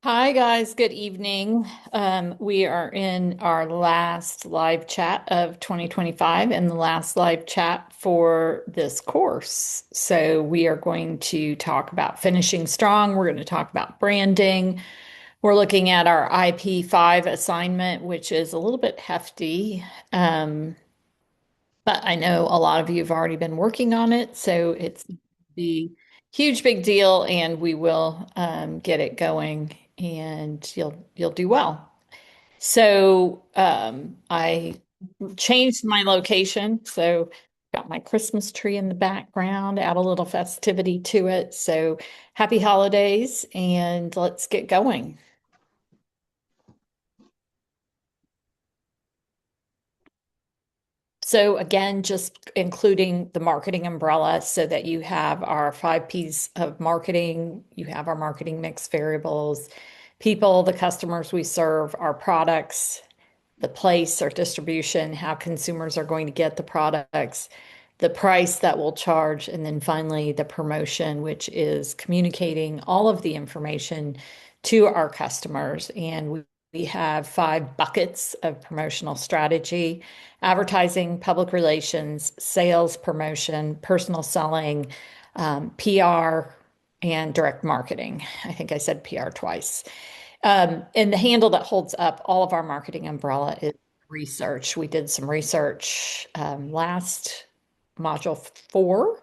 Hi, guys. Good evening. We are in our last live chat of 2025 and the last live chat for this course. So, we are going to talk about finishing strong. We're going to talk about branding. We're looking at our IP5 assignment, which is a little bit hefty. Um, but I know a lot of you have already been working on it, so it's the huge big deal, and we will get it going, and you'll do well. So I changed my location, so got my Christmas tree in the background, add a little festivity to it. So happy holidays, and let's get going. So again, just including the marketing umbrella so that you have our 5 P's of marketing, you have our marketing mix variables, people, the customers we serve, our products, the place or distribution, how consumers are going to get the products, the price that we'll charge, and then finally the promotion, which is communicating all of the information to our customers. And we have 5 buckets of promotional strategy: advertising, public relations, sales, promotion, personal selling, PR, and direct marketing. I think I said PR twice. And the handle that holds up all of our marketing umbrella is research. We did some research last module 4.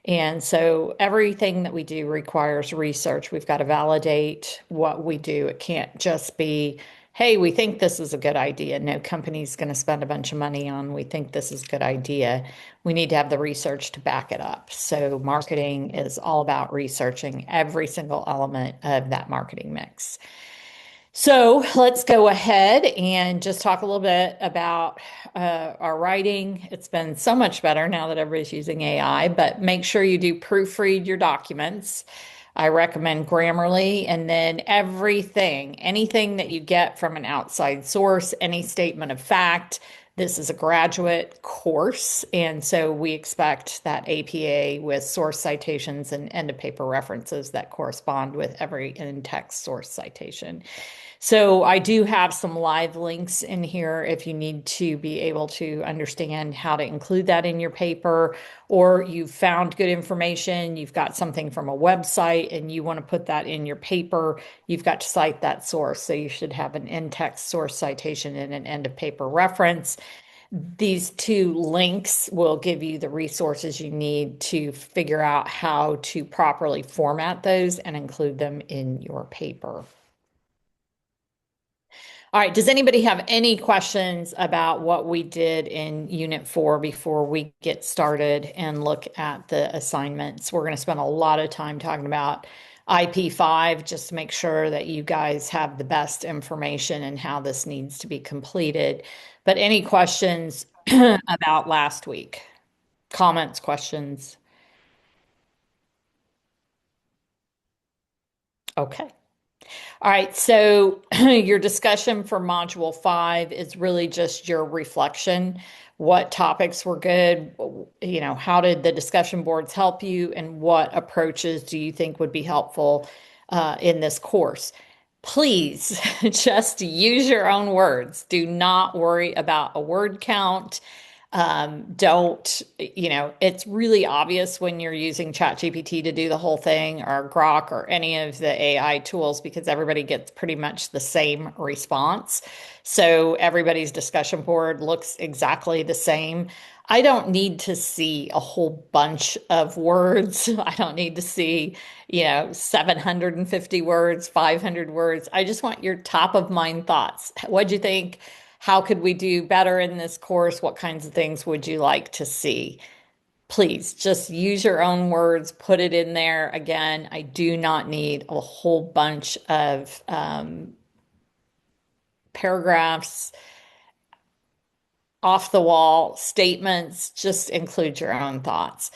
And so everything that we do requires research. We've got to validate what we do. It can't just be, hey, we think this is a good idea. No company's going to spend a bunch of money on, we think this is a good idea. We need to have the research to back it up. So marketing is all about researching every single element of that marketing mix. So let's go ahead and just talk a little bit about our writing. It's been so much better now that everybody's using AI, but make sure you do proofread your documents. I recommend Grammarly, and then anything that you get from an outside source, any statement of fact. This is a graduate course, and so we expect that APA with source citations and end of paper references that correspond with every in-text source citation. So I do have some live links in here if you need to be able to understand how to include that in your paper, or you've found good information, you've got something from a website and you want to put that in your paper, you've got to cite that source. So you should have an in-text source citation and an end of paper reference. These 2 links will give you the resources you need to figure out how to properly format those and include them in your paper. All right. Does anybody have any questions about what we did in Unit 4 before we get started and look at the assignments? We're going to spend a lot of time talking about IP5 just to make sure that you guys have the best information and how this needs to be completed. But any questions about last week? Comments, questions? Okay. All right, so your discussion for Module 5 is really just your reflection. What topics were good? How did the discussion boards help you, and what approaches do you think would be helpful in this course? Please just use your own words. Do not worry about a word count. Don't, it's really obvious when you're using ChatGPT to do the whole thing, or Grok, or any of the AI tools, because everybody gets pretty much the same response. So everybody's discussion board looks exactly the same. I don't need to see a whole bunch of words. I don't need to see, 750 words, 500 words. I just want your top of mind thoughts. What'd you think? How could we do better in this course? What kinds of things would you like to see? Please just use your own words, put it in there. Again, I do not need a whole bunch of paragraphs, off the wall statements. Just include your own thoughts.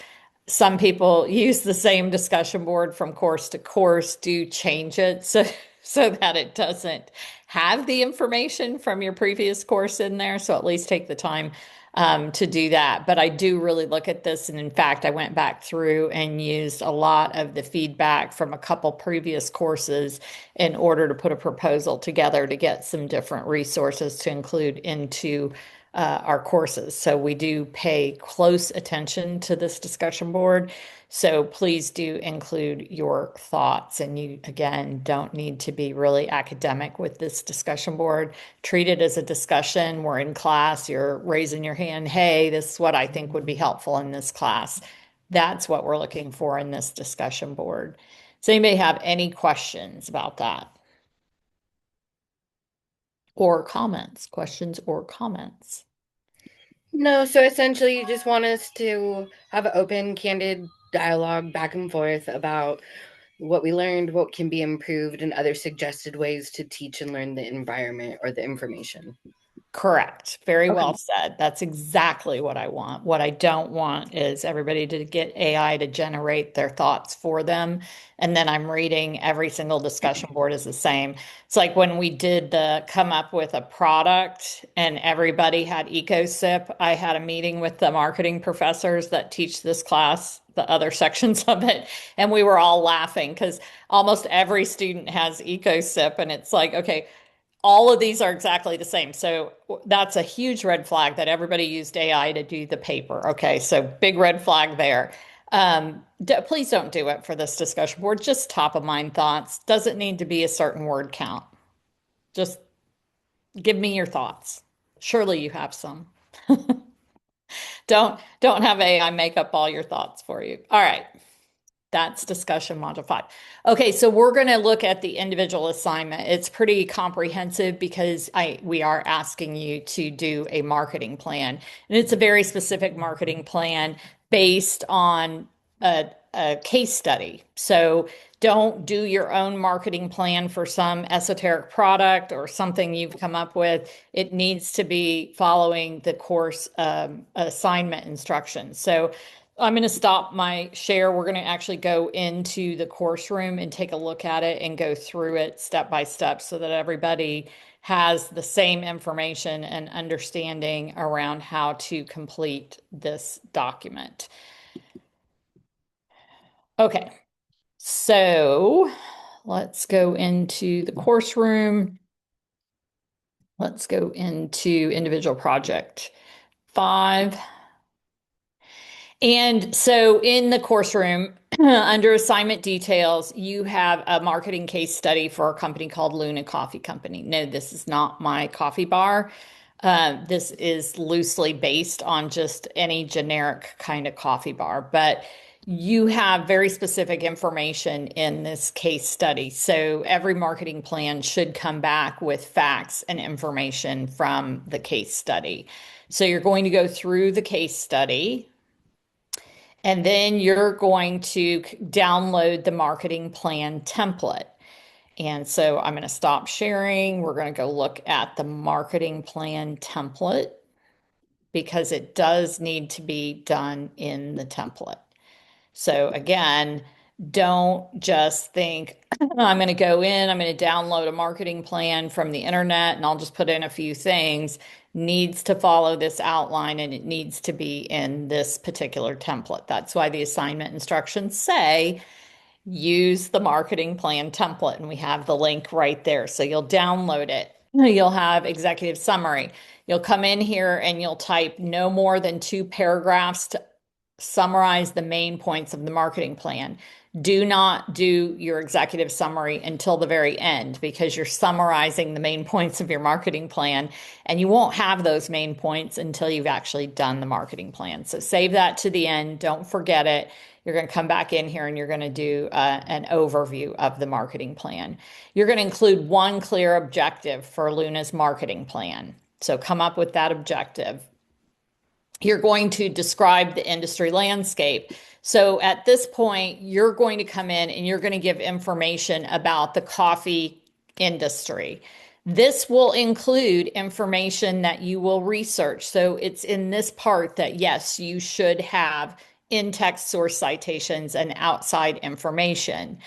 Some people use the same discussion board from course to course. Do change it so that it doesn't have the information from your previous course in there. So at least take the time to do that. But I do really look at this. And in fact, I went back through and used a lot of the feedback from a couple previous courses in order to put a proposal together to get some different resources to include into our courses. So we do pay close attention to this discussion board. So please do include your thoughts. And you, again, don't need to be really academic with this discussion board. Treat it as a discussion. We're in class, you're raising your hand. Hey, this is what I think would be helpful in this class. That's what we're looking for in this discussion board. Does anybody have any questions about that? Or comments, questions or comments? No, so essentially you just want us to have an open, candid dialogue back and forth about what we learned, what can be improved, and other suggested ways to teach and learn the environment or the information. Correct. Very Okay. well said. That's exactly what I want. What I don't want is everybody to get AI to generate their thoughts for them. And then I'm reading every single discussion board is the same. It's like when we did the come up with a product and everybody had EcoSip. I had a meeting with the marketing professors that teach this class, the other sections of it, and we were all laughing because almost every student has EcoSip. And it's like, okay, all of these are exactly the same. So that's a huge red flag that everybody used AI to do the paper. Okay, so big red flag there. Please don't do it for this discussion board. Just top of mind thoughts. Doesn't need to be a certain word count. Just give me your thoughts. Surely you have some. Don't have AI make up all your thoughts for you. All right. That's discussion module 5. Okay, so we're going to look at the individual assignment. It's pretty comprehensive because we are asking you to do a marketing plan. And it's a very specific marketing plan based on a case study. So don't do your own marketing plan for some esoteric product or something you've come up with. It needs to be following the course assignment instructions. So I'm going to stop my share. We're going to actually go into the course room and take a look at it and go through it step by step so that everybody has the same information and understanding around how to complete this document. Okay, so let's go into the course room. Let's go into individual project 5. And so in the course room, under assignment details, you have a marketing case study for a company called Luna Coffee Company. No, this is not my coffee bar. This is loosely based on just any generic kind of coffee bar, but you have very specific information in this case study. So every marketing plan should come back with facts and information from the case study. So you're going to go through the case study. And then you're going to download the marketing plan template. And so I'm going to stop sharing. We're going to go look at the marketing plan template because it does need to be done in the template. So again, don't just think, I'm going to go in, I'm going to download a marketing plan from the internet and I'll just put in a few things. Needs to follow this outline and it needs to be in this particular template. That's why the assignment instructions say use the marketing plan template, and we have the link right there. So you'll download it. You'll have executive summary. You'll come in here and you'll type no more than 2 paragraphs to summarize the main points of the marketing plan. Do not do your executive summary until the very end because you're summarizing the main points of your marketing plan and you won't have those main points until you've actually done the marketing plan. So save that to the end. Don't forget it. You're going to come back in here and you're going to do an overview of the marketing plan. You're going to include one clear objective for Luna's marketing plan. So come up with that objective. You're going to describe the industry landscape. So at this point, you're going to come in and you're going to give information about the coffee industry. This will include information that you will research. So it's in this part that, yes, you should have in-text source citations and outside information.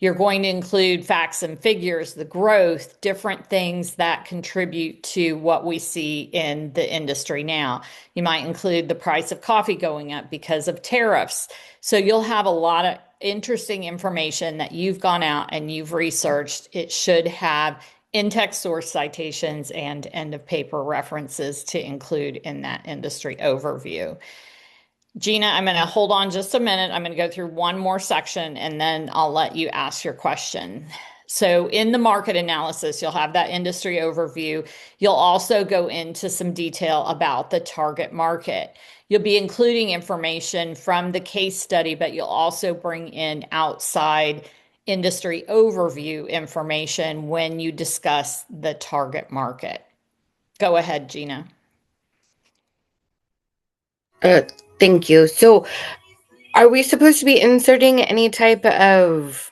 You're going to include facts and figures, the growth, different things that contribute to what we see in the industry now. You might include the price of coffee going up because of tariffs. So you'll have a lot of interesting information that you've gone out and you've researched. It should have in-text source citations and end of paper references to include in that industry overview. Gina, I'm going to hold on just a minute. I'm going to go through one more section and then I'll let you ask your question. So, in the market analysis, you'll have that industry overview. You'll also go into some detail about the target market. You'll be including information from the case study, but you'll also bring in outside industry overview information when you discuss the target market. Go ahead, Gina. Uh, Thank you. So, are we supposed to be inserting any type of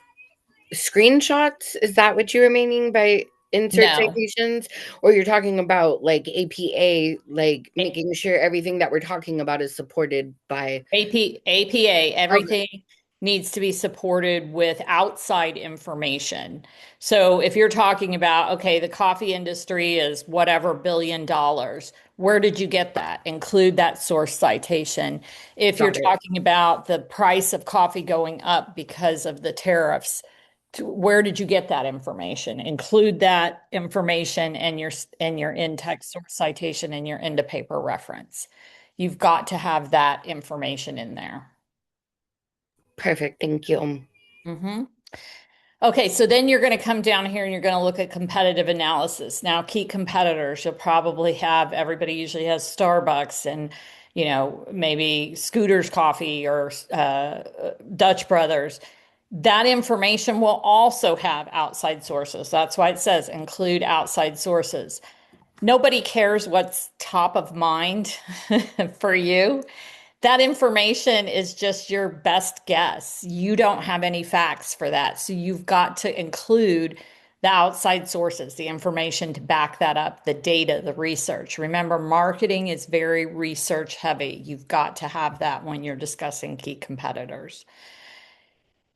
screenshots? Is that what you were meaning by insert No. citations? Or you're talking about like APA, like making sure everything that we're talking about is supported by. APA, Okay, everything needs to be supported with outside information. So if you're talking about, okay, the coffee industry is whatever $1 billion, where did you get that? Include that source citation. If you're got it. talking about the price of coffee going up because of the tariffs, where did you get that information? Include that information and your in-text source citation and your end of paper reference. You've got to have that information in there. Perfect. Thank you. hmm Okay, so then you're going to come down here and you're going to look at competitive analysis. Now, key competitors, you'll probably have, everybody usually has Starbucks and, maybe Scooter's Coffee or Dutch Brothers. That information will also have outside sources. That's why it says include outside sources. Nobody cares what's top of mind for you. That information is just your best guess. You don't have any facts for that. So you've got to include the outside sources, the information to back that up, the data, the research. Remember, marketing is very research heavy. You've got to have that when you're discussing key competitors.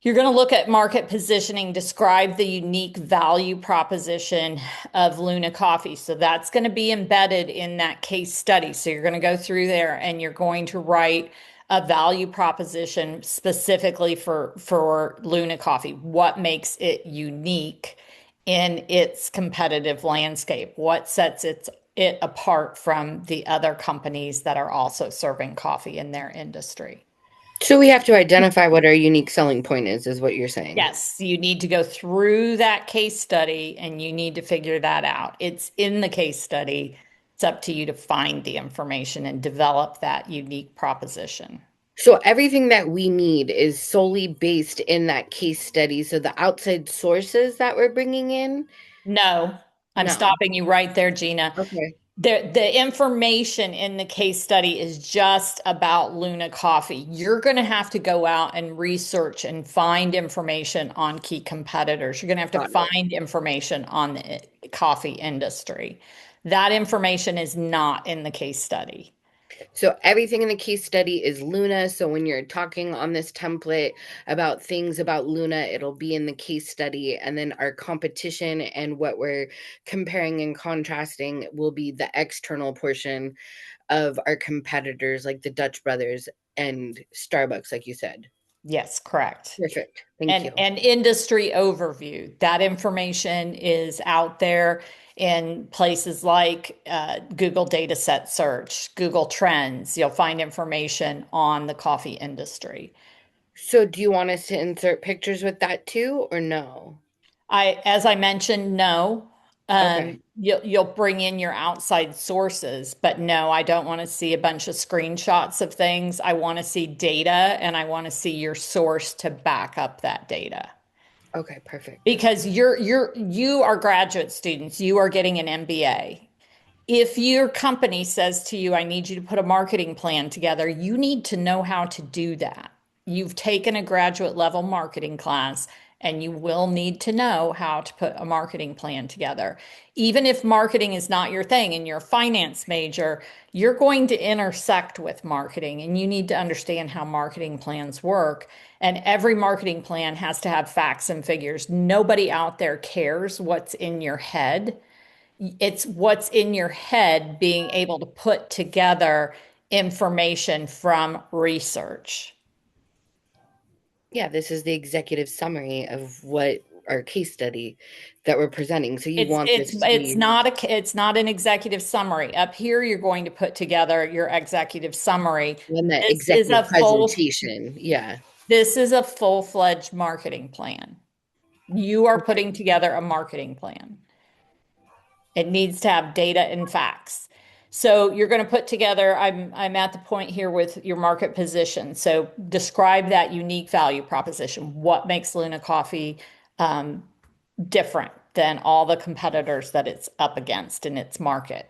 You're going to look at market positioning, describe the unique value proposition of Luna Coffee. So that's going to be embedded in that case study. So you're going to go through there and you're going to write a value proposition specifically for Luna Coffee. What makes it unique in its competitive landscape? What sets it apart from the other companies that are also serving coffee in their industry? So we have to identify what our unique selling point is what you're saying. Yes, you need to go through that case study and you need to figure that out. It's in the case study. It's up to you to find the information and develop that unique proposition. So everything that we need is solely based in that case study. So the outside sources that we're bringing in, No, I'm no. stopping you right there, Gina. Okay, The information in the case study is just about Luna Coffee. You're going to have to go out and research and find information on key competitors. You're going to have to got it. find information on the coffee industry. That information is not in the case study. So everything in the case study is Luna. So when you're talking on this template about things about Luna, it'll be in the case study. And then our competition and what we're comparing and contrasting will be the external portion of our competitors, like the Dutch Brothers and Starbucks, like you said. Yes, correct. Perfect. Thank And you. an industry overview. That information is out there in places like Google Dataset Search, Google Trends. You'll find information on the coffee industry. So do you want us to insert pictures with that too, or no? As I mentioned, no. Okay. You'll bring in your outside sources, but no, I don't want to see a bunch of screenshots of things. I want to see data and I want to see your source to back up that data. Okay, perfect. Because you are graduate students, you are getting an MBA. If your company says to you, I need you to put a marketing plan together, you need to know how to do that. You've taken a graduate level marketing class and you will need to know how to put a marketing plan together. Even if marketing is not your thing and you're a finance major, you're going to intersect with marketing and you need to understand how marketing plans work. And every marketing plan has to have facts and figures. Nobody out there cares what's in your head. It's what's in your head being able to put together information from research. Yeah, this is the executive summary of what our case study that we're presenting. So you It's want it's this to it's be not it's not an executive summary. Up here, you're going to put together your executive summary. in the This is executive a full presentation. Yeah. this is a full-fledged marketing plan. You are Okay. putting together a marketing plan. It needs to have data and facts. So you're going to put together, I'm at the point here with your market position. So describe that unique value proposition. What makes Luna Coffee different than all the competitors that it's up against in its market?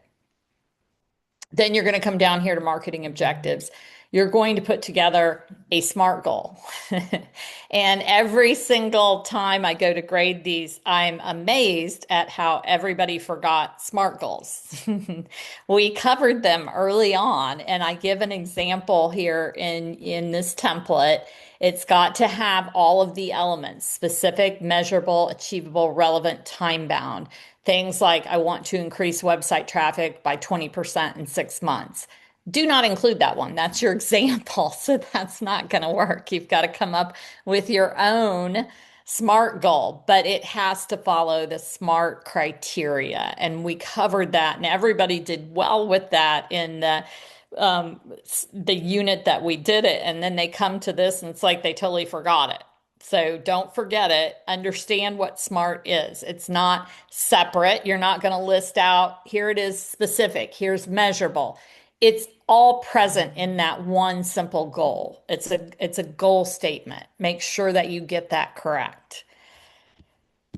Then you're going to come down here to marketing objectives. You're going to put together a SMART goal. And every single time I go to grade these, I'm amazed at how everybody forgot SMART goals. We covered them early on, and I give an example here in this template. It's got to have all of the elements: specific, measurable, achievable, relevant, time bound. Things like I want to increase website traffic by 20% in 6 months. Do not include that one. That's your example. So that's not going to work. You've got to come up with your own SMART goal, but it has to follow the SMART criteria. And we covered that, and everybody did well with that in the unit that we did it. And then they come to this and it's like they totally forgot it. So don't forget it. Understand what SMART is. It's not separate. You're not going to list out, here it is specific, here's measurable. It's all present in that one simple goal. It's a goal statement. Make sure that you get that correct.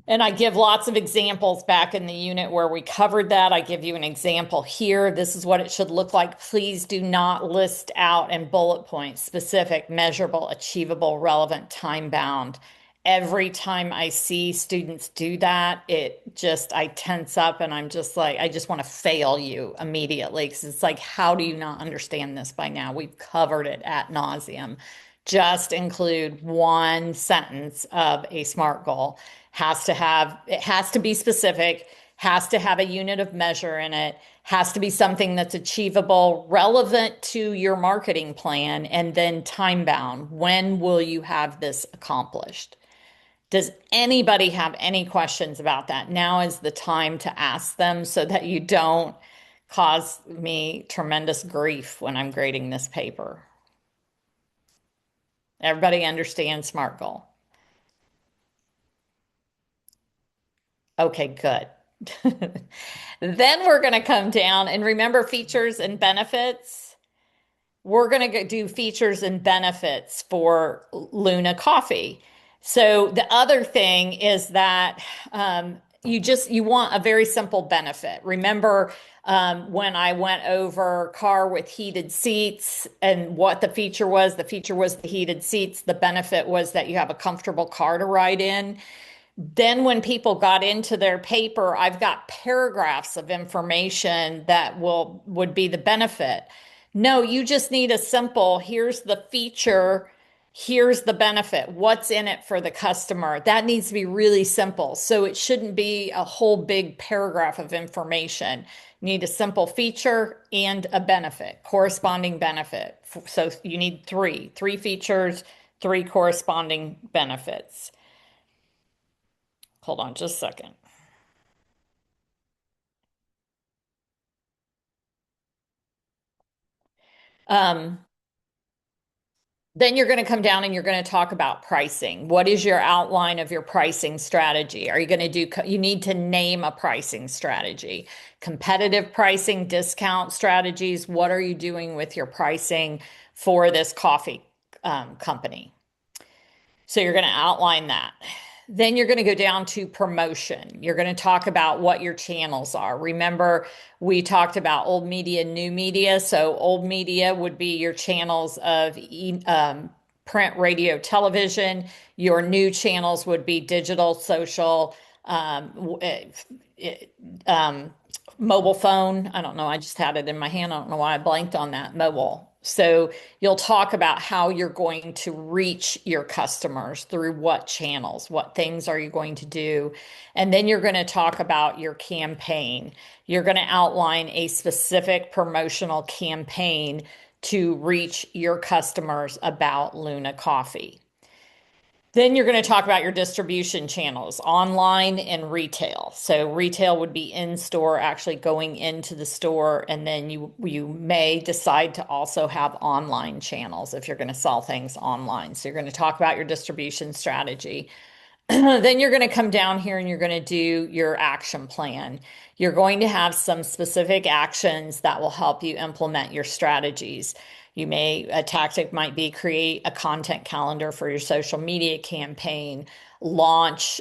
And I give lots of examples back in the unit where we covered that. I give you an example here. This is what it should look like. Please do not list out in bullet points: specific, measurable, achievable, relevant, time bound. Every time I see students do that, I tense up and I'm just like, I just want to fail you immediately because it's like, how do you not understand this by now? We've covered it ad nauseum. Just include one sentence of a SMART goal. It has to be specific, has to have a unit of measure in it, has to be something that's achievable, relevant to your marketing plan, and then time bound. When will you have this accomplished? Does anybody have any questions about that? Now is the time to ask them so that you don't cause me tremendous grief when I'm grading this paper. Everybody understands SMART goal? Okay, good. Then we're going to come down and remember features and benefits. We're going to do features and benefits for Luna Coffee. So the other thing is that you want a very simple benefit. Remember when I went over car with heated seats and what the feature was? The feature was the heated seats. The benefit was that you have a comfortable car to ride in. Then when people got into their paper, I've got paragraphs of information that would be the benefit. No, you just need a simple, here's the feature, here's the benefit, what's in it for the customer. That needs to be really simple. So it shouldn't be a whole big paragraph of information. You need a simple feature and a benefit, corresponding benefit. So you need three features, three corresponding benefits. Hold on just a second. Um, then you're going to come down and you're going to talk about pricing. What is your outline of your pricing strategy? Are you going to you need to name a pricing strategy, competitive pricing, discount strategies. What are you doing with your pricing for this coffee company? So you're going to outline that. Then you're going to go down to promotion. You're going to talk about what your channels are. Remember, we talked about old media, new media. So old media would be your channels of print, radio, television. Your new channels would be digital, social, um, um, mobile phone. I don't know. I just had it in my hand. I don't know why I blanked on that. Mobile. So you'll talk about how you're going to reach your customers through what channels, what things are you going to do. And then you're going to talk about your campaign. You're going to outline a specific promotional campaign to reach your customers about Luna Coffee. Then you're going to talk about your distribution channels, online and retail. So retail would be in store, actually going into the store, and then you may decide to also have online channels if you're going to sell things online. So you're going to talk about your distribution strategy. Then you're going to come down here and you're going to do your action plan. You're going to have some specific actions that will help you implement your strategies. A tactic might be create a content calendar for your social media campaign, launch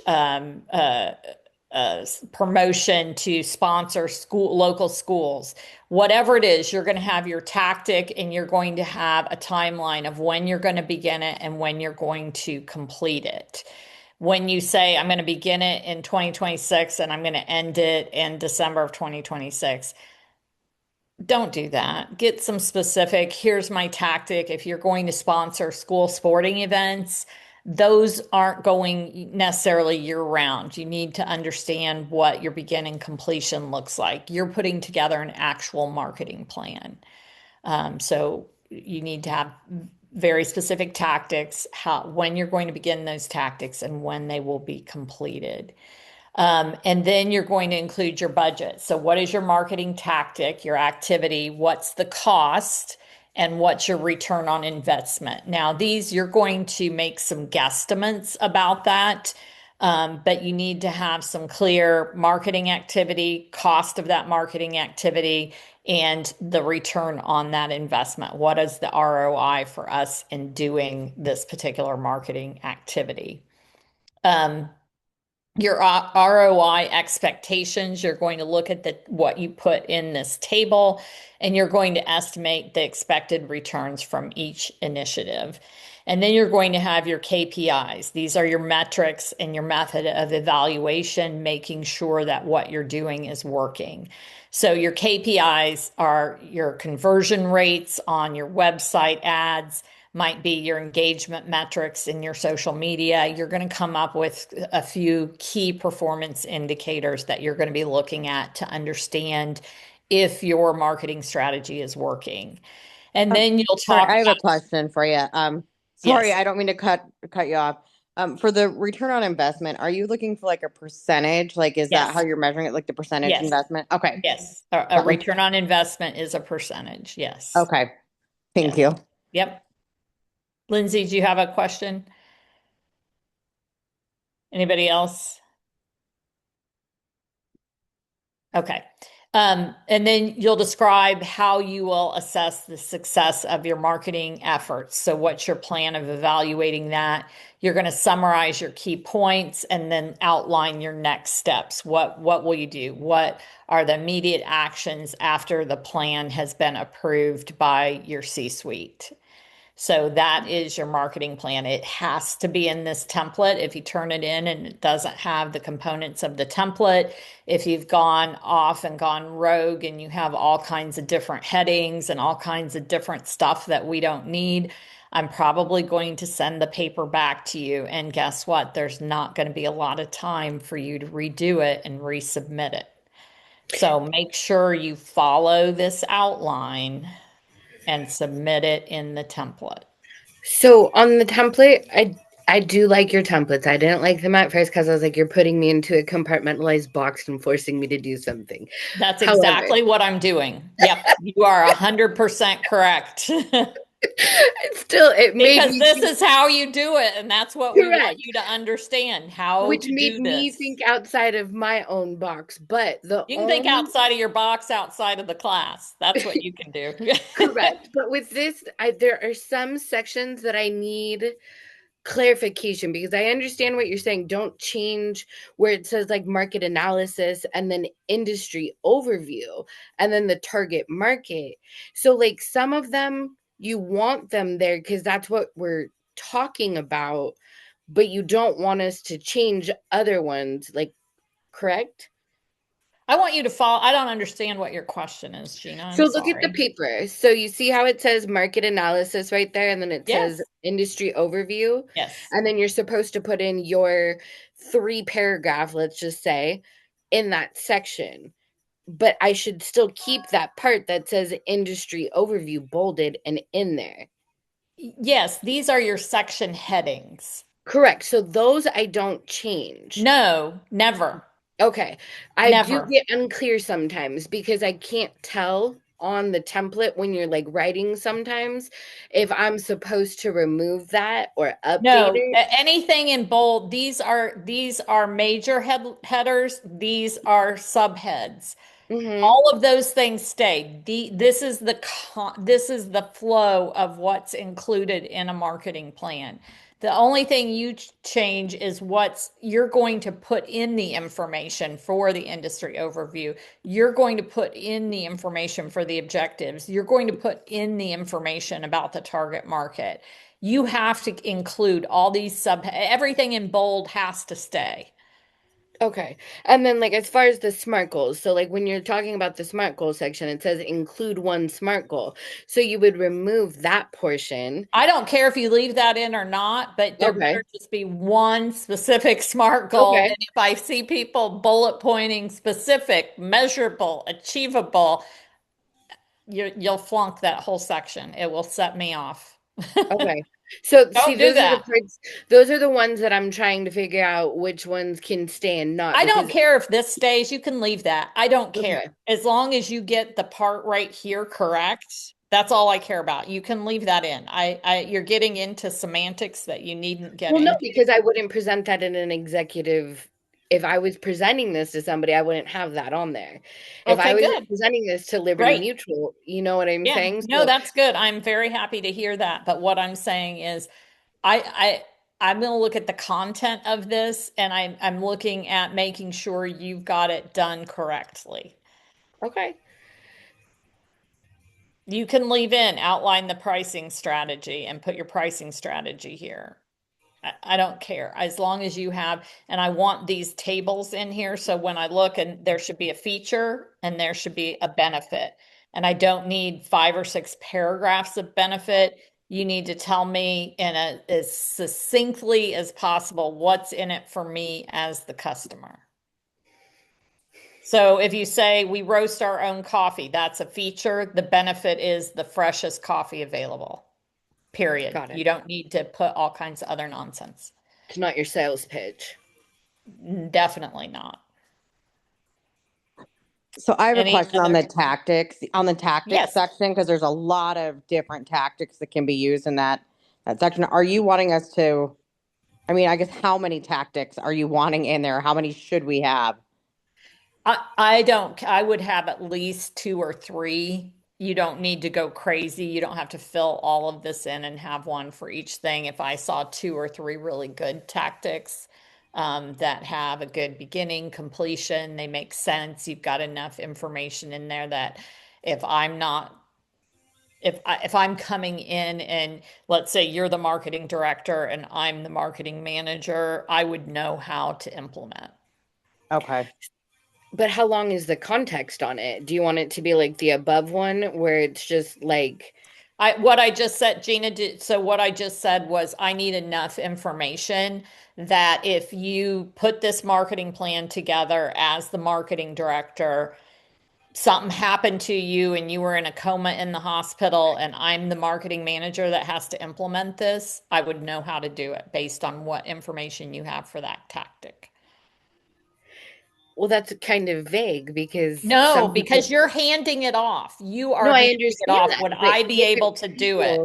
promotion to sponsor local schools. Whatever it is, you're going to have your tactic and you're going to have a timeline of when you're going to begin it and when you're going to complete it. When you say, I'm going to begin it in 2026 and I'm going to end it in December of 2026, don't do that. Get some specific. Here's my tactic. If you're going to sponsor school sporting events, those aren't going necessarily year round. You need to understand what your beginning completion looks like. You're putting together an actual marketing plan. So you need to have very specific tactics, when you're going to begin those tactics and when they will be completed. And then you're going to include your budget. So what is your marketing tactic, your activity? What's the cost? And what's your return on investment? Now, these you're going to make some guesstimates about that, but you need to have some clear marketing activity, cost of that marketing activity, and the return on that investment. What is the ROI for us in doing this particular marketing activity? Um, your ROI expectations, you're going to look at what you put in this table, and you're going to estimate the expected returns from each initiative. And then you're going to have your KPIs. These are your metrics and your method of evaluation, making sure that what you're doing is working. So your KPIs are your conversion rates on your website ads, might be your engagement metrics in your social media. You're going to come up with a few key performance indicators that you're going to be looking at to understand if your marketing strategy is working. And then you'll Sorry, talk I have a about, question for you. Sorry, yes, I don't mean to cut you off. For the return on investment, are you looking for like a percentage? Like, is that how yes, you're measuring it? Like the percentage yes, investment? Okay. yes. A That was return on investment is a percentage. Yes, okay. Thank yes. you. Yep. Lindsay, do you have a question? Anybody else? Okay. And then you'll describe how you will assess the success of your marketing efforts. So, what's your plan of evaluating that? You're going to summarize your key points and then outline your next steps. What will you do? What are the immediate actions after the plan has been approved by your C-suite? So that is your marketing plan. It has to be in this template. If you turn it in and it doesn't have the components of the template, if you've gone off and gone rogue and you have all kinds of different headings and all kinds of different stuff that we don't need, I'm probably going to send the paper back to you. And guess what? There's not going to be a lot of time for you to redo it and resubmit it. So make sure you follow this outline and submit it in the template. So on the template, I do like your templates. I didn't like them at first because I was like, you're putting me into a compartmentalized box and forcing me to do something. That's However, exactly what I'm doing. Yep, you are 100% correct. it made Because me this think is how you do it, and that's what we want correct, you to understand how which to made do me this. think outside of my own box. But the You can think only outside of your box, outside of the class. That's what you can do. correct, but with this, there are some sections that I need clarification because I understand what you're saying. Don't change where it says like market analysis and then industry overview and then the target market. So like some of them you want them there because that's what we're talking about, but you don't want us to change other ones, like, correct? I want you to follow. I don't understand what your question is, Gina. I'm So look at the sorry. paper. So you see how it says market analysis right there, and then it says Yes. industry overview. Yes. And then you're supposed to put in your 3 paragraph, let's just say, in that section. But I should still keep that part that says industry overview bolded and in there. Yes, these are your section headings. Correct. So those I don't change. No, never. Okay. I do Never. get unclear sometimes because I can't tell on the template when you're like writing sometimes if I'm supposed to remove that or update No, it. anything in bold, these are major headers, these are subheads. Mm-hmm. All of those things stay. This is this is the flow of what's included in a marketing plan. The only thing you change is what's you're going to put in the information for the industry overview. You're going to put in the information for the objectives. You're going to put in the information about the target market. You have to include all these everything in bold has to stay. Okay. And then like as far as the SMART goals, so like when you're talking about the SMART goal section, it says include one SMART goal. So you would remove that portion. I don't care if you leave that in or not, but there Okay. better just be one specific SMART goal. Okay. And if I see people bullet pointing specific, measurable, achievable, you'll flunk that whole section. It will set me off. Okay. So see, Don't do those are the that. parts, those are the ones that I'm trying to figure out which ones can stay and not I don't because care if this stays, you can leave that. I don't care. okay. As long as you get the part right here correct, that's all I care about. You can leave that in. You're getting into semantics that you needn't get Well, no, into. because I wouldn't present that in an executive. If I was presenting this to somebody, I wouldn't have that on there. If I Okay, was good. presenting this to Liberty Great. Mutual, you know what I'm Yeah, saying? no, So, that's good. I'm very happy to hear that. But what I'm saying is I I'm going to look at the content of this and I'm looking at making sure you've got it done correctly. okay. You can leave in outline the pricing strategy and put your pricing strategy here. I don't care as long as you have, and I want these tables in here. So when I look and there should be a feature and there should be a benefit. And I don't need 5 or 6 paragraphs of benefit. You need to tell me in as succinctly as possible what's in it for me as the customer. So if you say we roast our own coffee, that's a feature. The benefit is the freshest coffee available. Period. Got it. You don't need to put all kinds of other nonsense. It's not your sales pitch. Definitely not. So I have a Any question other? on the tactics Yes. section, because there's a lot of different tactics that can be used in that section. Are you wanting us to, I mean, I guess how many tactics are you wanting in there? How many should we have? I don't, I would have at least 2 or 3. You don't need to go crazy. You don't have to fill all of this in and have one for each thing. If I saw 2 or 3 really good tactics that have a good beginning, completion, they make sense. You've got enough information in there that if I'm not if I'm coming in and let's say you're the marketing director and I'm the marketing manager, I would know how to implement. Okay. But how long is the context on it? Do you want it to be like the above one where it's just like What I just said, Gina did, so what I just said was I need enough information that if you put this marketing plan together as the marketing director, something happened to you and you were in a coma in the hospital and I'm the marketing manager that has to implement this, I would know how to do it based on what information you have for that tactic. well, that's kind of vague because No, some because people you're handing it off. You no, are I handing it understand off. that, Would but I be able to do it?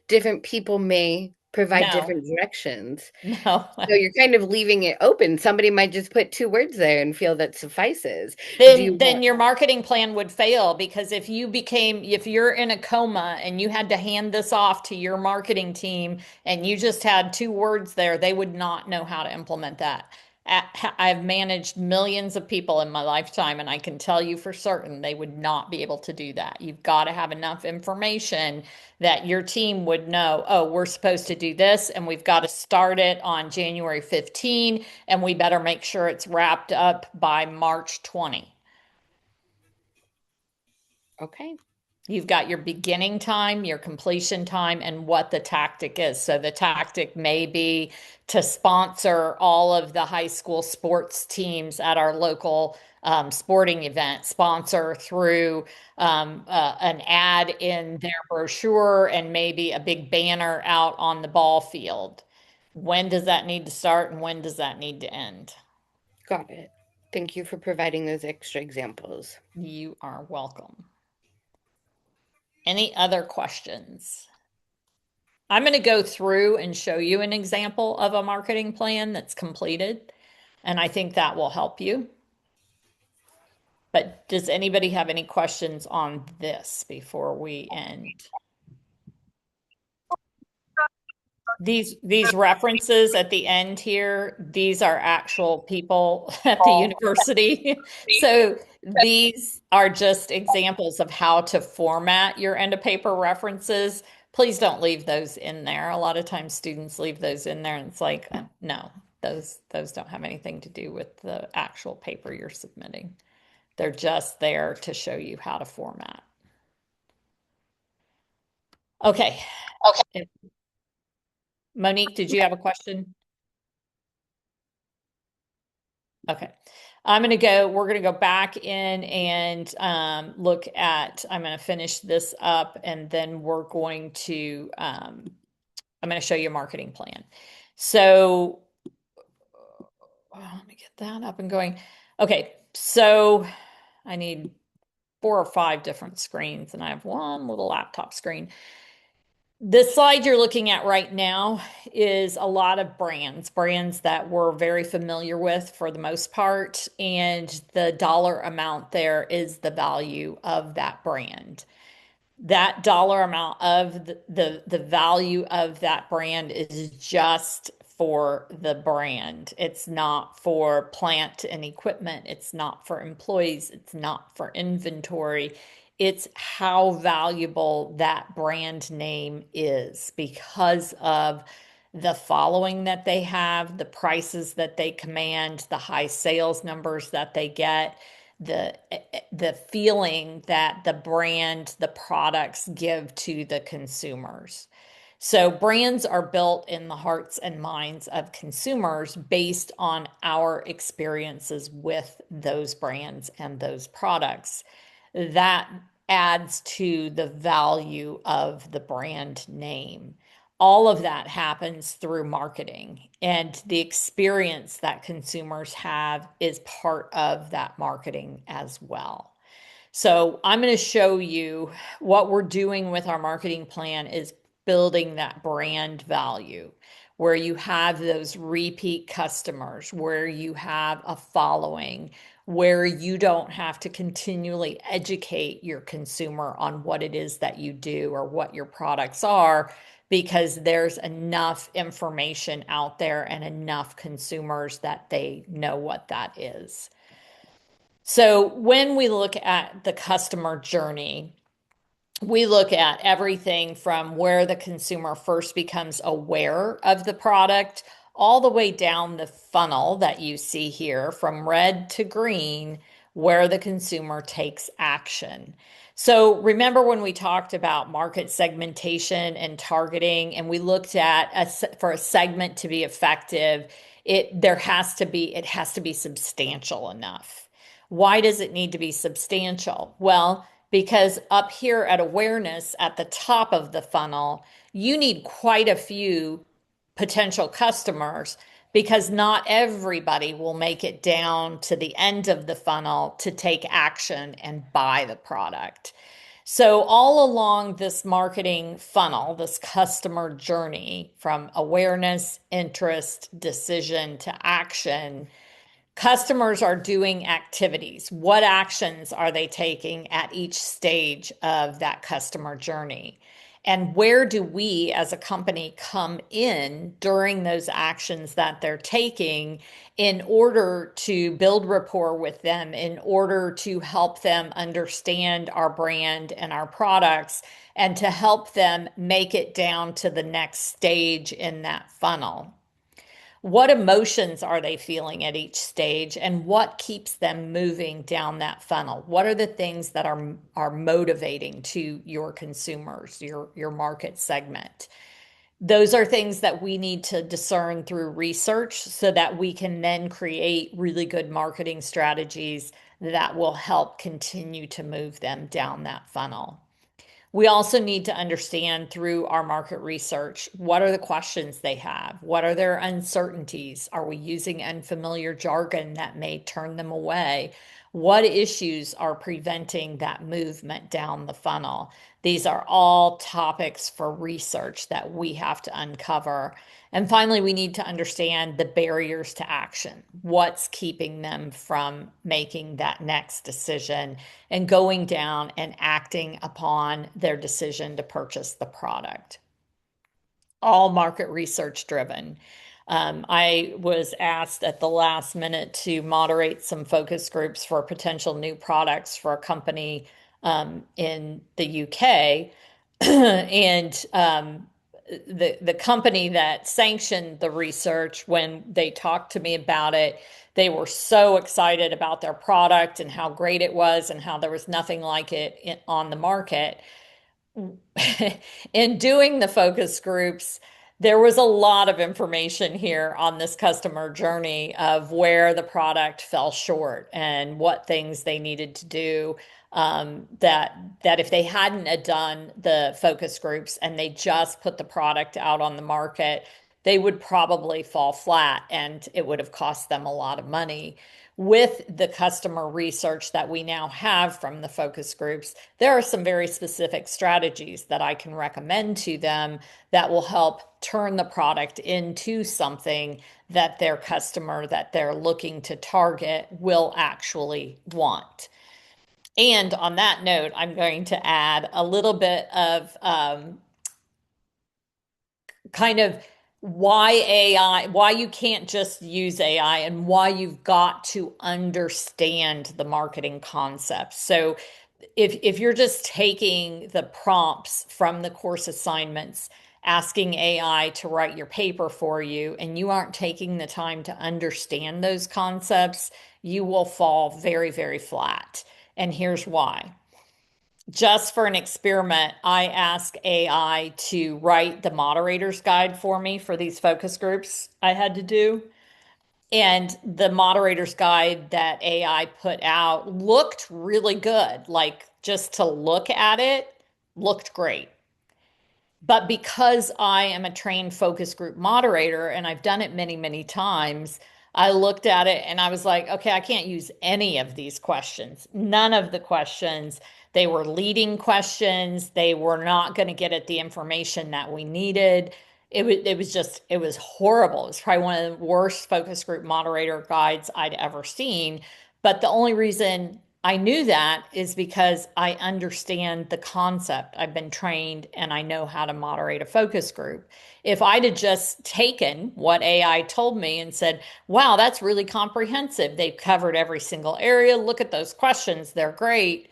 different people may provide No, different directions. no. So you're kind of leaving it open. Somebody might just put 2 words there and feel that suffices. Do you Then want your marketing plan would fail because if you're in a coma and you had to hand this off to your marketing team and you just had 2 words there, they would not know how to implement that. I've managed millions of people in my lifetime, and I can tell you for certain they would not be able to do that. You've got to have enough information that your team would know, oh, we're supposed to do this, and we've got to start it on January 15, and we better make sure it's wrapped up by March 20. Okay. You've got your beginning time, your completion time, and what the tactic is. So the tactic may be to sponsor all of the high school sports teams at our local sporting event, sponsor through an ad in their brochure and maybe a big banner out on the ball field. When does that need to start and when does that need to end? Got it. Thank you for providing those extra examples. You are welcome. Any other questions? I'm going to go through and show you an example of a marketing plan that's completed, and I think that will help you. But does anybody have any questions on this before we end? These references at the end here, these are actual people at the university. So these are just examples of how to format your end of paper references. Please don't leave those in there. A lot of times students leave those in there and it's like, no, those don't have anything to do with the actual paper you're submitting. They're just there to show you how to format. Okay. Okay. Monique, did you have a question? Okay. We're going to go back in and look at, I'm going to finish this up and then we're going to, I'm going to show you a marketing plan. So let me get that up and going. Okay. So I need 4 or 5 different screens and I have one little laptop screen. The slide you're looking at right now is a lot of brands that we're very familiar with for the most part, and the dollar amount there is the value of that brand. That dollar amount of the value of that brand is just for the brand. It's not for plant and equipment. It's not for employees. It's not for inventory. It's how valuable that brand name is because of the following that they have, the prices that they command, the high sales numbers that they get, the feeling that the brand, the products give to the consumers. So brands are built in the hearts and minds of consumers based on our experiences with those brands and those products. That adds to the value of the brand name. All of that happens through marketing, and the experience that consumers have is part of that marketing as well. So I'm going to show you what we're doing with our marketing plan is building that brand value where you have those repeat customers, where you have a following, where you don't have to continually educate your consumer on what it is that you do or what your products are, because there's enough information out there and enough consumers that they know what that is. So when we look at the customer journey, we look at everything from where the consumer first becomes aware of the product all the way down the funnel that you see here from red to green, where the consumer takes action. So remember when we talked about market segmentation and targeting, and we looked at for a segment to be effective, it has to be substantial enough. Why does it need to be substantial? Well, because up here at awareness at the top of the funnel, you need quite a few potential customers because not everybody will make it down to the end of the funnel to take action and buy the product. So, all along this marketing funnel, this customer journey from awareness, interest, decision to action, customers are doing activities. What actions are they taking at each stage of that customer journey? And where do we as a company come in during those actions that they're taking in order to build rapport with them, in order to help them understand our brand and our products, and to help them make it down to the next stage in that funnel? What emotions are they feeling at each stage, and what keeps them moving down that funnel? What are the things that are motivating to your consumers, your market segment? Those are things that we need to discern through research so that we can then create really good marketing strategies that will help continue to move them down that funnel. We also need to understand through our market research, what are the questions they have? What are their uncertainties? Are we using unfamiliar jargon that may turn them away? What issues are preventing that movement down the funnel? These are all topics for research that we have to uncover. And finally, we need to understand the barriers to action. What's keeping them from making that next decision and going down and acting upon their decision to purchase the product? All market research driven. I was asked at the last minute to moderate some focus groups for potential new products for a company in the UK. And the company that sanctioned the research, when they talked to me about it, they were so excited about their product and how great it was and how there was nothing like it on the market. In doing the focus groups, there was a lot of information here on this customer journey of where the product fell short and what things they needed to do, that if they hadn't had done the focus groups and they just put the product out on the market, they would probably fall flat and it would have cost them a lot of money. With the customer research that we now have from the focus groups, there are some very specific strategies that I can recommend to them that will help turn the product into something that their customer that they're looking to target will actually want. And on that note, I'm going to add a little bit of kind of why AI, why you can't just use AI, and why you've got to understand the marketing concepts. So if you're just taking the prompts from the course assignments, asking AI to write your paper for you, and you aren't taking the time to understand those concepts, you will fall very, very flat. And here's why. Just for an experiment, I asked AI to write the moderator's guide for me for these focus groups I had to do. And the moderator's guide that AI put out looked really good. Like, just to look at it, looked great. But because I am a trained focus group moderator and I've done it many, many times, I looked at it and I was like, okay, I can't use any of these questions. None of the questions. They were leading questions. They were not going to get at the information that we needed. It was horrible. It was probably one of the worst focus group moderator guides I'd ever seen. But the only reason I knew that is because I understand the concept. I've been trained and I know how to moderate a focus group. If I'd have just taken what AI told me and said, wow, that's really comprehensive. They've covered every single area. Look at those questions. They're great.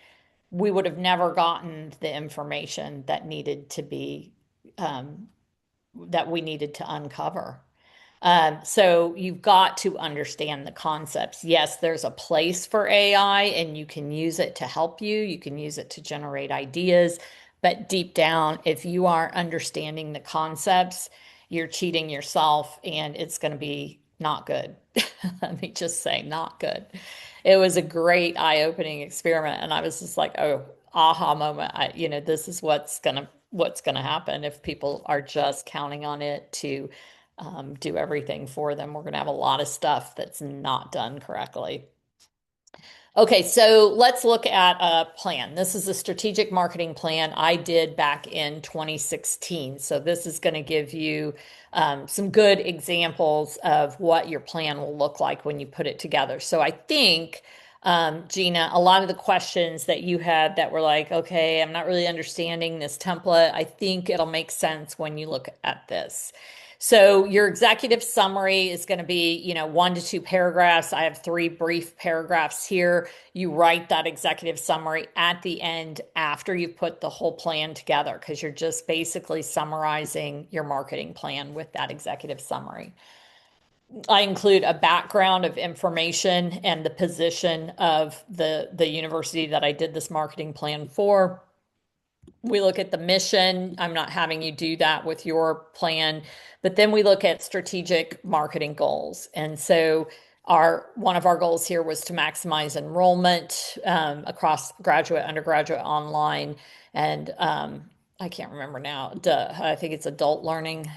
We would have never gotten the information that needed to be, that we needed to uncover. So you've got to understand the concepts. Yes, there's a place for AI and you can use it to help you. You can use it to generate ideas. But deep down, if you aren't understanding the concepts, you're cheating yourself and it's going to be not good. Let me just say, not good. It was a great eye-opening experiment. And I was just like, oh, aha moment. This is what's gonna happen if people are just counting on it to do everything for them. We're going to have a lot of stuff that's not done correctly. Okay, so let's look at a plan. This is a strategic marketing plan I did back in 2016. So this is going to give you some good examples of what your plan will look like when you put it together. So I think Gina, a lot of the questions that you had that were like, okay, I'm not really understanding this template. I think it'll make sense when you look at this. So your executive summary is going to be, 1 to 2 paragraphs. I have 3 brief paragraphs here. You write that executive summary at the end after you've put the whole plan together, because you're just basically summarizing your marketing plan with that executive summary. I include a background of information and the position of the university that I did this marketing plan for. We look at the mission. I'm not having you do that with your plan, but then we look at strategic marketing goals. And so one of our goals here was to maximize enrollment across graduate, undergraduate, online, and I can't remember now. I think it's adult learning.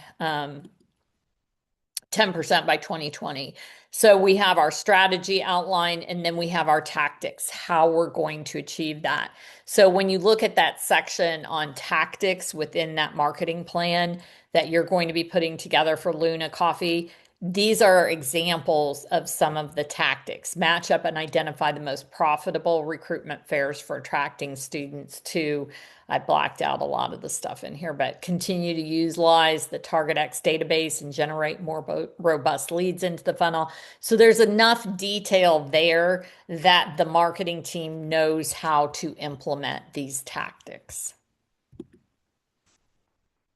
10% by 2020. So we have our strategy outline, and then we have our tactics, how we're going to achieve that. So when you look at that section on tactics within that marketing plan that you're going to be putting together for Luna Coffee, these are examples of some of the tactics. Match up and identify the most profitable recruitment fairs for attracting students to, I blacked out a lot of the stuff in here, but continue to utilize the TargetX database and generate more robust leads into the funnel. So there's enough detail there that the marketing team knows how to implement these tactics.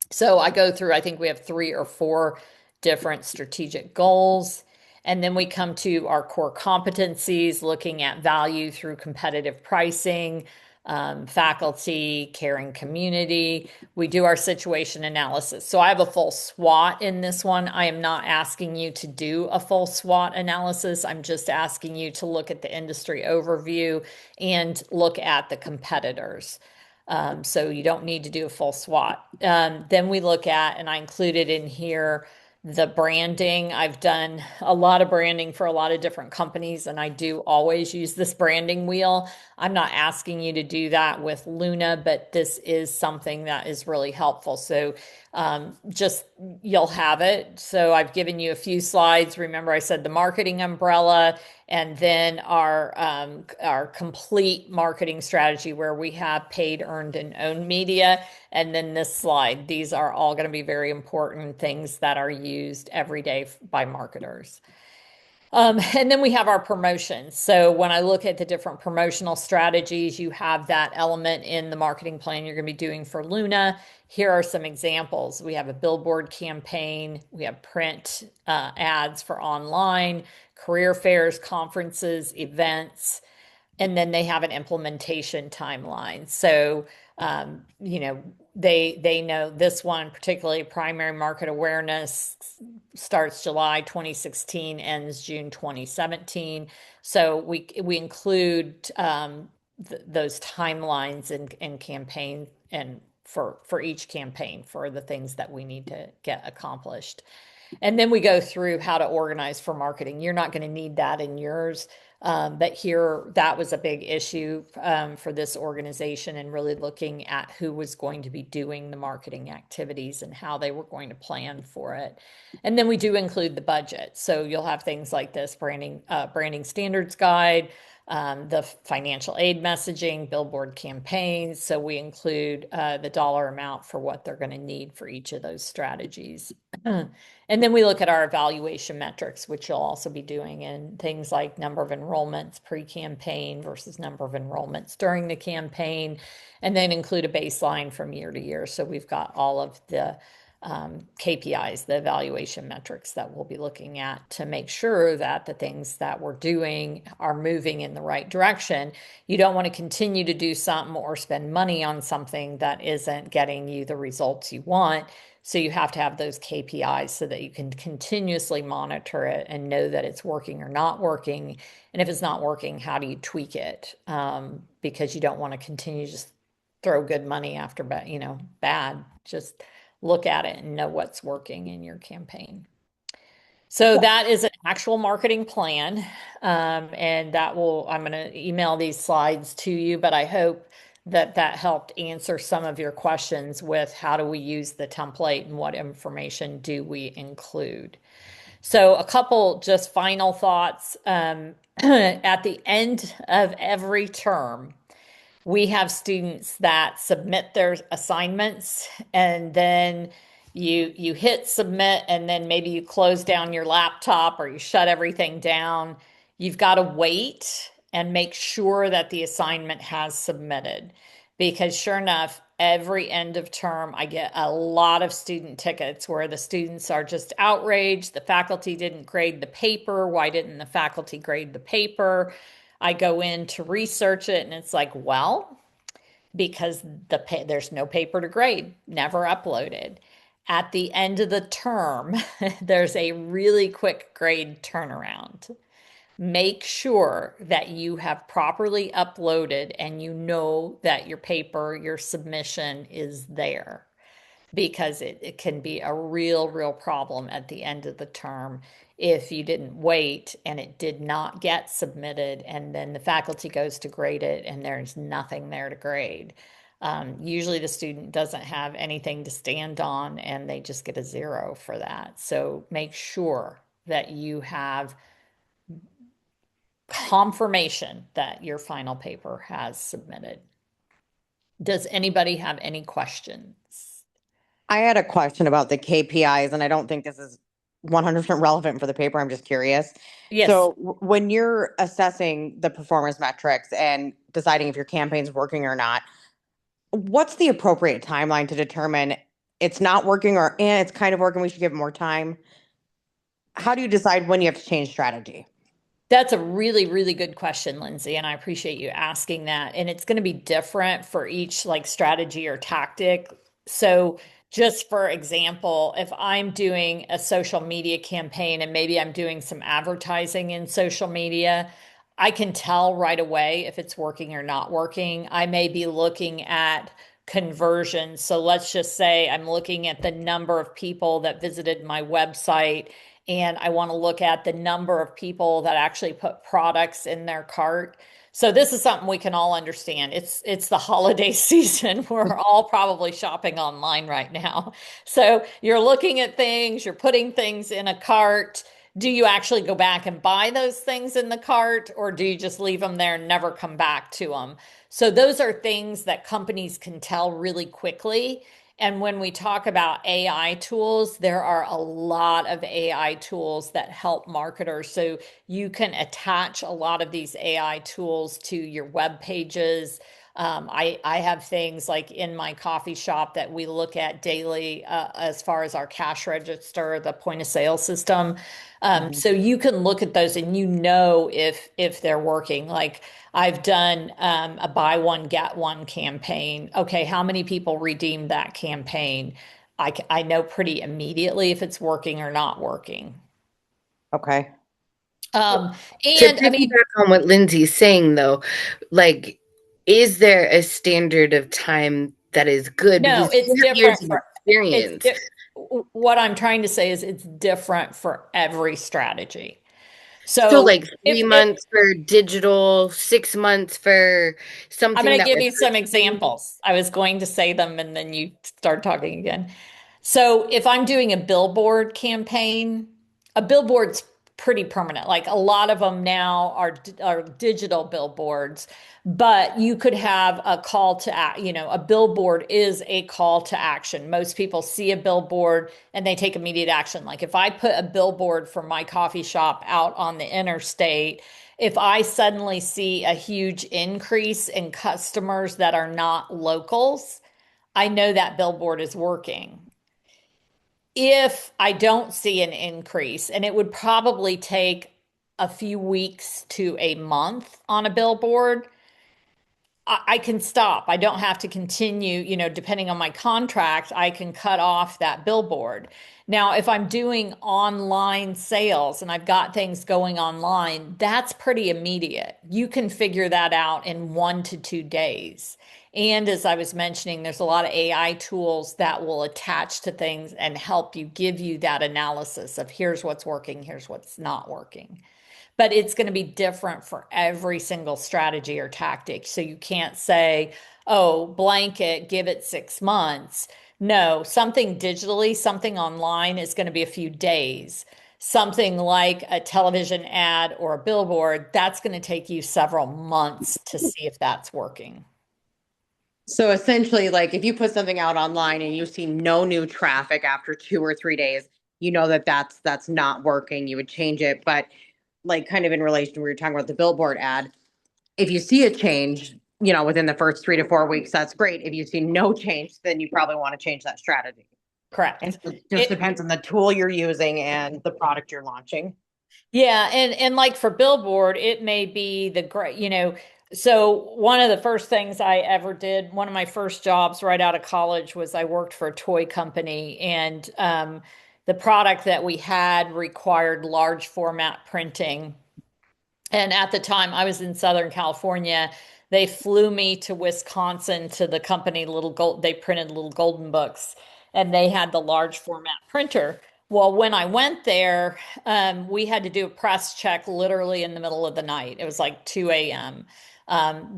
So I go through, I think we have 3 or 4 different strategic goals. And then we come to our core competencies, looking at value through competitive pricing, faculty, caring community. We do our situation analysis. So I have a full SWOT in this one. I am not asking you to do a full SWOT analysis. I'm just asking you to look at the industry overview and look at the competitors. So you don't need to do a full SWOT. Then we look at, and I included in here, the branding. I've done a lot of branding for a lot of different companies, and I do always use this branding wheel. I'm not asking you to do that with Luna, but this is something that is really helpful. So just you'll have it. So I've given you a few slides. Remember, I said the marketing umbrella, and then our complete marketing strategy where we have paid, earned, and owned media. And then this slide. These are all going to be very important things that are used every day by marketers. And then we have our promotions. So when I look at the different promotional strategies, you have that element in the marketing plan you're going to be doing for Luna. Here are some examples. We have a billboard campaign. We have print ads for online, career fairs, conferences, events, and then they have an implementation timeline. So, they know this one, particularly primary market awareness, starts July 2016, ends June 2017. So we include those timelines and campaign, and for each campaign for the things that we need to get accomplished. And then we go through how to organize for marketing. You're not going to need that in yours. But here, that was a big issue for this organization, and really looking at who was going to be doing the marketing activities and how they were going to plan for it. And then we do include the budget. So you'll have things like this branding standards guide, the financial aid messaging, billboard campaigns. So we include the dollar amount for what they're going to need for each of those strategies. And then we look at our evaluation metrics, which you'll also be doing, in things like number of enrollments pre-campaign versus number of enrollments during the campaign, and then include a baseline from year to year. So we've got all of the KPIs, the evaluation metrics that we'll be looking at to make sure that the things that we're doing are moving in the right direction. You don't want to continue to do something or spend money on something that isn't getting you the results you want. So you have to have those KPIs so that you can continuously monitor it and know that it's working or not working. And if it's not working, how do you tweak it? Because you don't want to continue to just throw good money after bad. Just look at it and know what's working in your campaign. So that is an actual marketing plan. And I'm going to email these slides to you, but I hope that helped answer some of your questions with how do we use the template and what information do we include. So, a couple just final thoughts. At the end of every term, we have students that submit their assignments and then you hit submit and then maybe you close down your laptop or you shut everything down. You've got to wait and make sure that the assignment has submitted because sure enough, every end of term I get a lot of student tickets where the students are just outraged. The faculty didn't grade the paper. Why didn't the faculty grade the paper? I go in to research it and it's like, well, because there's no paper to grade, never uploaded. At the end of the term, there's a really quick grade turnaround. Make sure that you have properly uploaded and you know that your paper, your submission is there because it can be a real problem at the end of the term if you didn't wait and it did not get submitted and then the faculty goes to grade it and there's nothing there to grade. Usually the student doesn't have anything to stand on and they just get a 0 for that. So make sure that you have confirmation that your final paper has submitted. Does anybody have any questions? I had a question about the KPIs, and I don't think this is 100% relevant for the paper. I'm just curious. Yes. So, when you're assessing the performance metrics and deciding if your campaign's working or not, what's the appropriate timeline to determine it's not working or and it's kind of working, we should give it more time? How do you decide when you have to change strategy? That's a really good question, Lindsay, and I appreciate you asking that. And it's going to be different for each like strategy or tactic. So, just for example, if I'm doing a social media campaign and maybe I'm doing some advertising in social media, I can tell right away if it's working or not working. I may be looking at conversions. So let's just say I'm looking at the number of people that visited my website and I want to look at the number of people that actually put products in their cart. So this is something we can all understand. It's the holiday season. We're all probably shopping online right now. So you're looking at things, you're putting things in a cart. Do you actually go back and buy those things in the cart, or do you just leave them there and never come back to them? So those are things that companies can tell really quickly. And when we talk about AI tools, there are a lot of AI tools that help marketers. So you can attach a lot of these AI tools to your web pages. I have things like in my coffee shop that we look at daily as far as our cash register, the point of sale system. So you can look at those and you know if they're working. Like I've done a buy one get one campaign. Okay, how many people redeemed that campaign? I know pretty immediately if it's working or not working. Okay. Um, To and I mean, piggyback on what Lindsay's saying, though, like, is there a standard of time that is good? no, Because it's you have years different of for it's experience. what I'm trying to say is it's different for every strategy. So, So like, if 3 months for digital, 6 months for I'm something going to that give was you some virtual. examples. I was going to say them and then you start talking again. So if I'm doing a billboard campaign, a billboard's pretty permanent. Like a lot of them now are digital billboards, but you could have a call to act, a billboard is a call to action. Most people see a billboard and they take immediate action. Like if I put a billboard for my coffee shop out on the interstate, if I suddenly see a huge increase in customers that are not locals, I know that billboard is working. If I don't see an increase, and it would probably take a few weeks to a month on a billboard, I can stop. I don't have to continue, depending on my contract, I can cut off that billboard. Now, if I'm doing online sales and I've got things going online, that's pretty immediate. You can figure that out in 1 to 2 days. And as I was mentioning, there's a lot of AI tools that will attach to things and help you give you that analysis of here's what's working, here's what's not working, but it's going to be different for every single strategy or tactic. So you can't say, oh, blanket, give it 6 months. No, something digitally, something online is going to be a few days. Something like a television ad or a billboard, that's going to take you several months to see if that's working. So essentially, like if you put something out online and you see no new traffic after 2 or 3 days, you know that that's not working. You would change it. But like kind of in relation to we were talking about the billboard ad, if you see a change, within the first 3 to 4 weeks, that's great. If you see no change, then you probably want to change that strategy. And Correct. it just It, depends on the tool you're using and the product you're launching. yeah, and like for billboard, it may be the great, so one of the first things I ever did, one of my first jobs right out of college was I worked for a toy company, and the product that we had required large format printing. And at the time, I was in Southern California. They flew me to Wisconsin to the company Little Gold. They printed little golden books, and they had the large format printer. Well, when I went there, we had to do a press check literally in the middle of the night. It was like 2 a.m.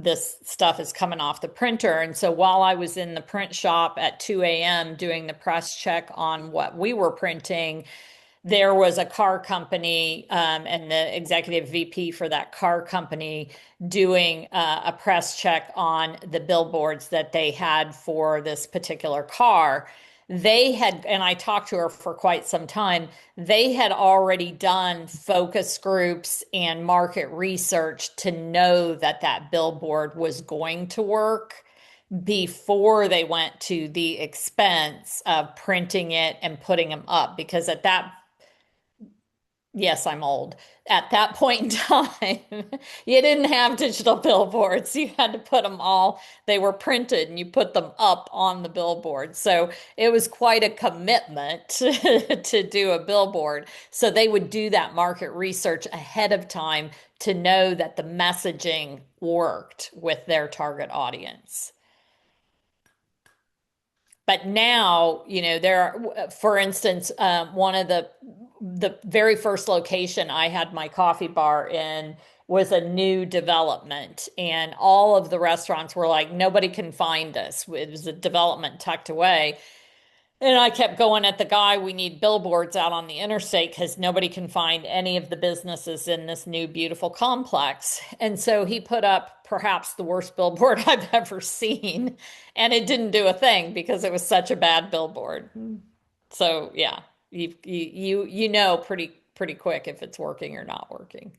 This stuff is coming off the printer. And so while I was in the print shop at 2 a.m. doing the press check on what we were printing, there was a car company and the executive VP for that car company doing a press check on the billboards that they had for this particular car. They had, and I talked to her for quite some time, they had already done focus groups and market research to know that that billboard was going to work before they went to the expense of printing it and putting them up. Because at that Yes, I'm old. At that point in time, you didn't have digital billboards. You had to put them all, they were printed and you put them up on the billboard. So it was quite a commitment to do a billboard. So they would do that market research ahead of time to know that the messaging worked with their target audience. But now, there are, for instance, one of the very first location I had my coffee bar in was a new development, and all of the restaurants were like, nobody can find us. It was a development tucked away. And I kept going at the guy, we need billboards out on the interstate because nobody can find any of the businesses in this new beautiful complex. And so he put up perhaps the worst billboard I've ever seen. And it didn't do a thing because it was such a bad billboard. So yeah, you know pretty quick if it's working or not working.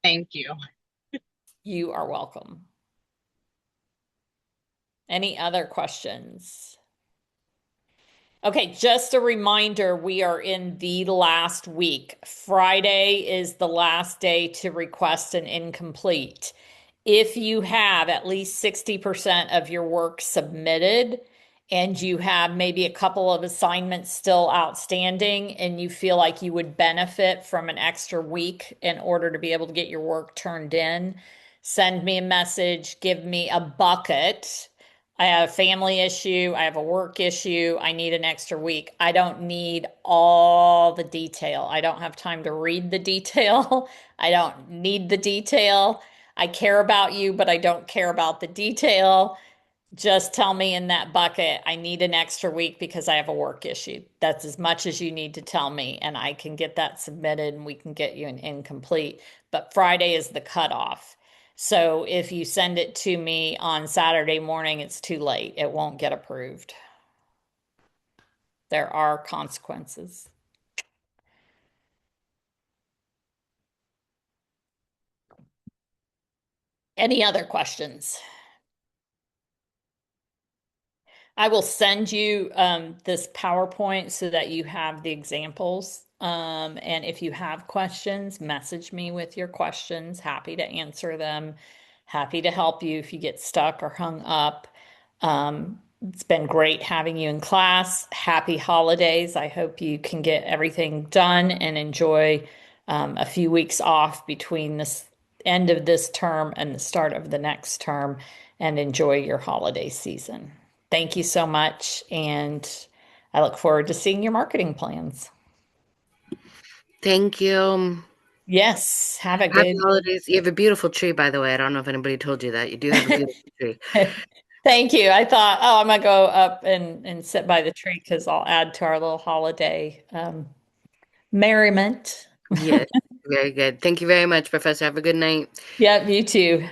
Thank you. You are welcome. Any other questions? Okay, just a reminder, we are in the last week. Friday is the last day to request an incomplete. If you have at least 60% of your work submitted and you have maybe a couple of assignments still outstanding and you feel like you would benefit from an extra week in order to be able to get your work turned in, send me a message, give me a bucket. I have a family issue. I have a work issue. I need an extra week. I don't need all the detail. I don't have time to read the detail. I don't need the detail. I care about you, but I don't care about the detail. Just tell me in that bucket, I need an extra week because I have a work issue. That's as much as you need to tell me, and I can get that submitted and we can get you an incomplete. But Friday is the cutoff. So if you send it to me on Saturday morning, it's too late. It won't get approved. There are consequences. Any other questions? I will send you this PowerPoint so that you have the examples. And if you have questions, message me with your questions. Happy to answer them. Happy to help you if you get stuck or hung up. It's been great having you in class. Happy holidays. I hope you can get everything done and enjoy a few weeks off between this end of this term and the start of the next term and enjoy your holiday season. Thank you so much, and I look forward to seeing your marketing plans. Thank you. Yes, have a Happy good holidays. You have a beautiful tree, by the way. I don't know if anybody told you that. You do have a beautiful tree. Thank you. I thought, oh, I'm gonna go up and sit by the tree because I'll add to our little holiday merriment. Yes, very good. Thank you very much, Professor. Have a good night. Yep, you too.